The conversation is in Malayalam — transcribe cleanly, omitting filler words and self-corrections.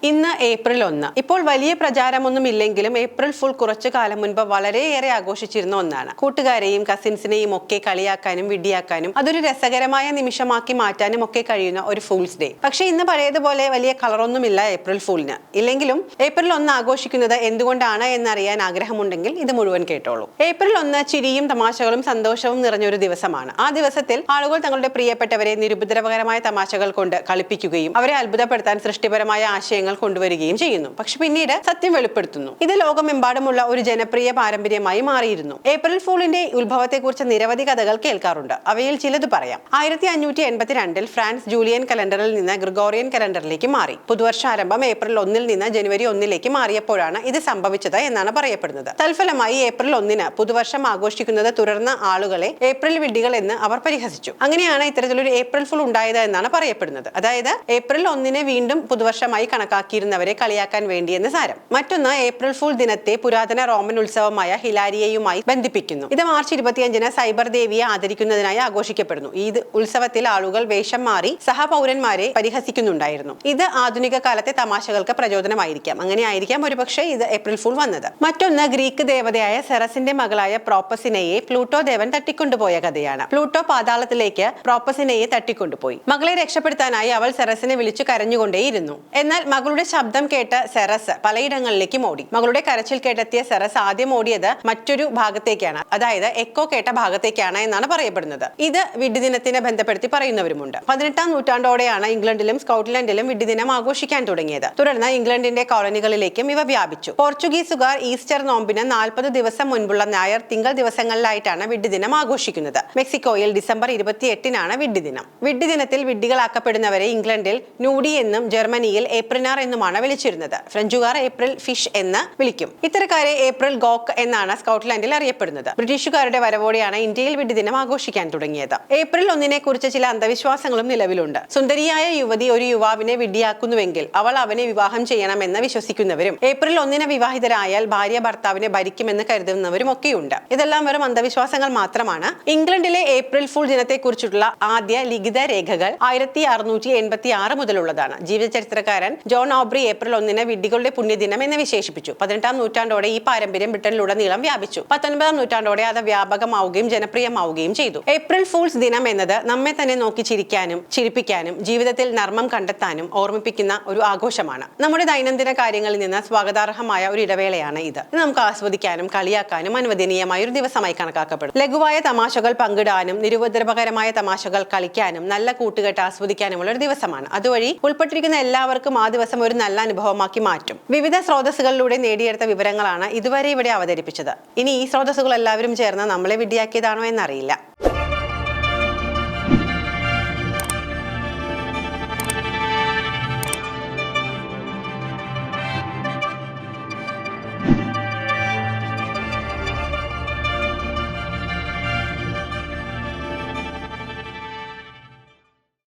ഇന്ന് ഏപ്രിൽ 1. ഇപ്പോൾ വലിയ പ്രചാരമൊന്നുമില്ലെങ്കിലും ഏപ്രിൽ ഫുൾ കുറച്ചു കാലം മുൻപ് വളരെയേറെ ആഘോഷിച്ചിരുന്ന ഒന്നാണ്. കൂട്ടുകാരെയും കസിൻസിനെയും ഒക്കെ കളിയാക്കാനും വിഡ്ഢിയാക്കാനും അതൊരു രസകരമായ നിമിഷമാക്കി മാറ്റാനും ഒക്കെ കഴിയുന്ന ഒരു ഫൂൾസ് ഡേ. പക്ഷെ ഇന്ന് പഴയതുപോലെ വലിയ കളറൊന്നുമില്ല ഏപ്രിൽ ഫൂളിന്. ഇല്ലെങ്കിലും ഏപ്രിൽ 1 ആഘോഷിക്കുന്നത് എന്തുകൊണ്ടാണ് എന്നറിയാൻ ആഗ്രഹമുണ്ടെങ്കിൽ ഇത് മുഴുവൻ കേട്ടോളൂ. ഏപ്രിൽ 1 ചിരിയും തമാശകളും സന്തോഷവും നിറഞ്ഞൊരു ദിവസമാണ്. ആ ദിവസത്തിൽ ആളുകൾ തങ്ങളുടെ പ്രിയപ്പെട്ടവരെ നിരുപദ്രവകരമായ തമാശകൾ കൊണ്ട് കളിപ്പിക്കുകയും അവരെ അത്ഭുതപ്പെടുത്താൻ സൃഷ്ടിപരമായ ആശയങ്ങൾ കൊണ്ടുവരികയും ചെയ്യുന്നു. പക്ഷെ പിന്നീട് സത്യം വെളിപ്പെടുത്തുന്നു. ഇത് ലോകമെമ്പാടുമുള്ള ഒരു ജനപ്രിയ പാരമ്പര്യമായി മാറിയിരുന്നു. ഏപ്രിൽ ഫൂളിന്റെ ഉത്ഭവത്തെക്കുറിച്ച് നിരവധി കഥകൾ കേൾക്കാറുണ്ട്. അവയിൽ ചിലത് പറയാം. 1582 ഫ്രാൻസ് ജൂലിയൻ കലണ്ടറിൽ നിന്ന് ഗ്രിഗോറിയൻ കലണ്ടറിലേക്ക് മാറി. പുതുവർഷാരംഭം ഏപ്രിൽ 1 നിന്ന് ജനുവരി 1 മാറിയപ്പോഴാണ് ഇത് സംഭവിച്ചത് എന്നാണ് പറയപ്പെടുന്നത്. തൽഫലമായി ഏപ്രിൽ 1 പുതുവർഷം ആഘോഷിക്കുന്നത് തുടർന്ന ആളുകളെ ഏപ്രിൽ വിഡ്ഢികൾ എന്ന് അവർ പരിഹസിച്ചു. അങ്ങനെയാണ് ഇത്തരത്തിലൊരു ഏപ്രിൽ ഫുൾ ഉണ്ടായത് എന്നാണ് പറയപ്പെടുന്നത്. അതായത് ഏപ്രിൽ 1 വീണ്ടും പുതുവർഷമായി കണക്കാക്കിയിരുന്നവരെ കളിയാക്കാൻ വേണ്ടിയെന്ന് സാരം. മറ്റൊന്ന്, ഏപ്രിൽ ഫുൾ ദിനത്തെ പുരാതന റോമൻ ഉത്സവമായ ഹിലാരിയയുമായി ബന്ധിപ്പിക്കുന്നു. ഇത് മാർച്ച് 25 സൈബർ ദേവിയെ ആദരിക്കുന്നതിനായി ആഘോഷിക്കപ്പെടുന്നു. ഈ ഉത്സവത്തിൽ ആളുകൾ വേഷം മാറി സഹപൗരന്മാരെ പരിഹസിക്കുന്നുണ്ടായിരുന്നു. ഇത് ആധുനിക കാലത്തെ തമാശകൾക്ക് പ്രചോദനമായിരിക്കാം. അങ്ങനെയായിരിക്കാം ഒരുപക്ഷെ ഇത് ഏപ്രിൽ ഫുൾ വന്നത്. മറ്റൊന്ന്, ഗ്രീക്ക് ദേവതയായ സെറസിന്റെ മകളായ പ്രോപ്പസിനയെ പ്ലൂട്ടോ ദേവൻ തട്ടിക്കൊണ്ടുപോയ കഥയാണ്. പ്ലൂട്ടോ പാതാളത്തിലേക്ക് പ്രോപ്പസിനയെ തട്ടിക്കൊണ്ടുപോയി. മകളെ രക്ഷപ്പെടുത്താനായി അവൾ സെറസിനെ വിളിച്ചു കരഞ്ഞുകൊണ്ടേയിരുന്നു. എന്നാൽ മകളുടെ ശബ്ദം കേട്ട സെറസ് പലയിടങ്ങളിലേക്കും ഓടി. മകളുടെ കരച്ചിൽ കേട്ടെത്തിയ സെറസ് ആദ്യം ഓടിയത് മറ്റൊരു ഭാഗത്തേക്കാണ്, അതായത് എക്കോ കേട്ട ഭാഗത്തേക്കാണ് എന്നാണ് പറയപ്പെടുന്നത്. ഇത് വിഡ്ഢിദിനത്തിനെ ബന്ധപ്പെടുത്തി പറയുന്നവരുമുണ്ട്. 18ാം നൂറ്റാണ്ടോടെയാണ് ഇംഗ്ലണ്ടിലും സ്കോട്ട്ലൻഡിലും വിഡ്ഢിദിനം ആഘോഷിക്കാൻ തുടങ്ങിയത്. തുടർന്ന് ഇംഗ്ലണ്ടിന്റെ കോളനികളിലേക്കും ഇവ വ്യാപിച്ചു. പോർച്ചുഗീസുകാർ ഈസ്റ്റർ നോമ്പിന് 40 ദിവസം മുൻപുള്ള ഞായർ തിങ്കൾ ദിവസങ്ങളിലായിട്ടാണ് വിഡ്ഢിദിനം ആഘോഷിക്കുന്നത്. മെക്സിക്കോയിൽ ഡിസംബർ 28 വിഡ്ഢിദിനം. വിഡ്ഢിദിനത്തിൽ വിഡ്ഢികളാക്കപ്പെടുന്നവരെ ഇംഗ്ലണ്ടിൽ നൂഡി എന്നും ജർമ്മനിയിൽ ഏപ്രിനാർ എന്നുമാണ് വിളിച്ചിരുന്നത്. ഫ്രഞ്ചുകാർ ഏപ്രിൽ ഫിഷ് എന്ന് വിളിക്കും. ഇത്തരക്കാരെ ഏപ്രിൽ ഗോക്ക് എന്നാണ് സ്കോട്ട്ലൻഡിൽ അറിയപ്പെടുന്നത്. ബ്രിട്ടീഷുകാരുടെ വരവോടെയാണ് ഇന്ത്യയിൽ വിഡ്ഢിദിനം ആഘോഷിക്കാൻ തുടങ്ങിയത്. ഏപ്രിൽ 1 കുറിച്ച് ചില അന്ധവിശ്വാസങ്ങളും നിലവിലുണ്ട്. സുന്ദരിയായ യുവതി ഒരു യുവാവിനെ വിഡ്ഢിയാക്കുന്നുവെങ്കിൽ അവൾ അവനെ വിവാഹം ചെയ്യണമെന്ന് വിശ്വസിക്കുന്നവരും ഏപ്രിൽ 1 വിവാഹിതരായാൽ ഭാര്യ ഭർത്താവിനെ ഭരിക്കുമെന്ന് കരുതുന്നവരും ഒക്കെയുണ്ട്. ഇതെല്ലാം വെറും അന്ധവിശ്വാസങ്ങൾ മാത്രമാണ്. ഇംഗ്ലണ്ടിലെ ഏപ്രിൽ ഫുൾ ദിനത്തെക്കുറിച്ചുള്ള ആദ്യ ലിഖിത രേഖകൾ 1686 മുതലുള്ളതാണ്. ജീവചരിത്രകാരൻ ജോൺ ഓബ്രി ഏപ്രിൽ 1 വിഡ്ഢികളുടെ പുണ്യദിനം എന്ന് വിശേഷിപ്പിച്ചു. 18ാം നൂറ്റാണ്ടോടെ ഈ പാരമ്പര്യം ബ്രിട്ടനിലുടനീളം വ്യാപിച്ചു. 19ാം നൂറ്റാണ്ടോടെ അത് വ്യാപകമാവുകയും ജനപ്രിയമാവുകയും ചെയ്തു. ഏപ്രിൽ ഫൂൾസ് ദിനം എന്നത് നമ്മെ തന്നെ നോക്കി ചിരിക്കാനും ചിരിപ്പിക്കാനും ജീവിതത്തിൽ നർമ്മം കണ്ടെത്താനും ഓർമ്മിപ്പിക്കുന്ന ഒരു ആഘോഷമാണ്. നമ്മുടെ ദൈനംദിന കാര്യങ്ങളിൽ നിന്ന് സ്വാഗതാർഹമായ ഒരു ഇടവേളയാണ് ഇത്. നമുക്ക് ആസ്വദിക്കാനും കളിയാക്കാനും അനുവദനീയമായ ഒരു ദിവസമായി കണക്കാക്കപ്പെടും. ലഘുവായ തമാശകൾ പങ്കിടാനും നിരുപദ്രവകരമായ തമാശകൾ കളിക്കാനും നല്ല കൂട്ടുകെട്ട് ആസ്വദിക്കാനുമുള്ള ഒരു ദിവസമാണ്. അതുവഴി ഉൾപ്പെട്ടിരിക്കുന്ന എല്ലാവർക്കും ആ ദിവസം ഒരു നല്ല അനുഭവമാക്കി മാറ്റും. വിവിധ സ്രോതസ്സുകളിലൂടെ നേടിയെടുത്ത വിവരങ്ങളാണ് ഇതുവരെ ഇവിടെ അവതരിപ്പിച്ചത്. ഇനി ഈ സ്രോതസ്സുകൾ എല്ലാവരും ചേർന്ന് നമ്മളെ വിഡ്ഢിയാക്കിയതാണോ എന്നറിയില്ല.